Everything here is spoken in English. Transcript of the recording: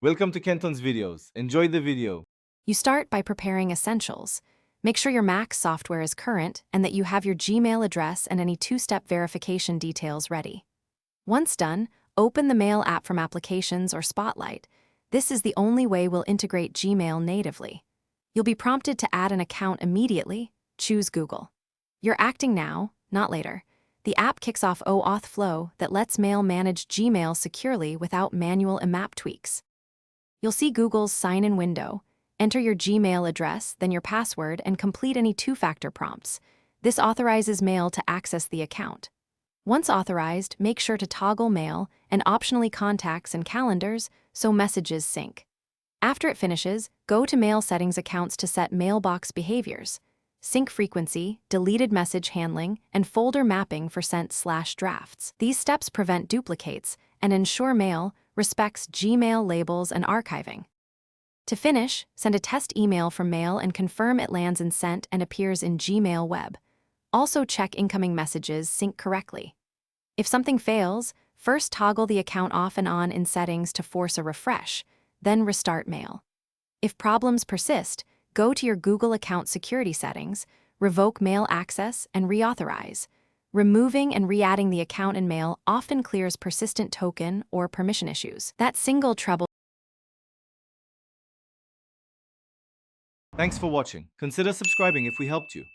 Welcome to Kenton's videos. Enjoy the video. You start by preparing essentials. Make sure your Mac software is current and that you have your Gmail address and any two-step verification details ready. Once done, open the Mail app from Applications or Spotlight. This is the only way we'll integrate Gmail natively. You'll be prompted to add an account immediately. Choose Google. You're acting now, not later. The app kicks off OAuth flow that lets Mail manage Gmail securely without manual IMAP tweaks. You'll see Google's sign-in window. Enter your Gmail address, then your password, and complete any two-factor prompts. This authorizes Mail to access the account. Once authorized, make sure to toggle Mail and optionally Contacts and Calendars so messages sync. After it finishes, go to Mail Settings accounts to set mailbox behaviors, sync frequency, deleted message handling, and folder mapping for sent/drafts. These steps prevent duplicates and ensure Mail respects Gmail labels and archiving. To finish, send a test email from Mail and confirm it lands in Sent and appears in Gmail Web. Also check incoming messages sync correctly. If something fails, first toggle the account off and on in Settings to force a refresh, then restart Mail. If problems persist, go to your Google account security settings, revoke Mail access, and reauthorize. Removing and re-adding the account in Mail often clears persistent token or permission issues. That single trouble. Thanks for watching. Consider subscribing if we helped you.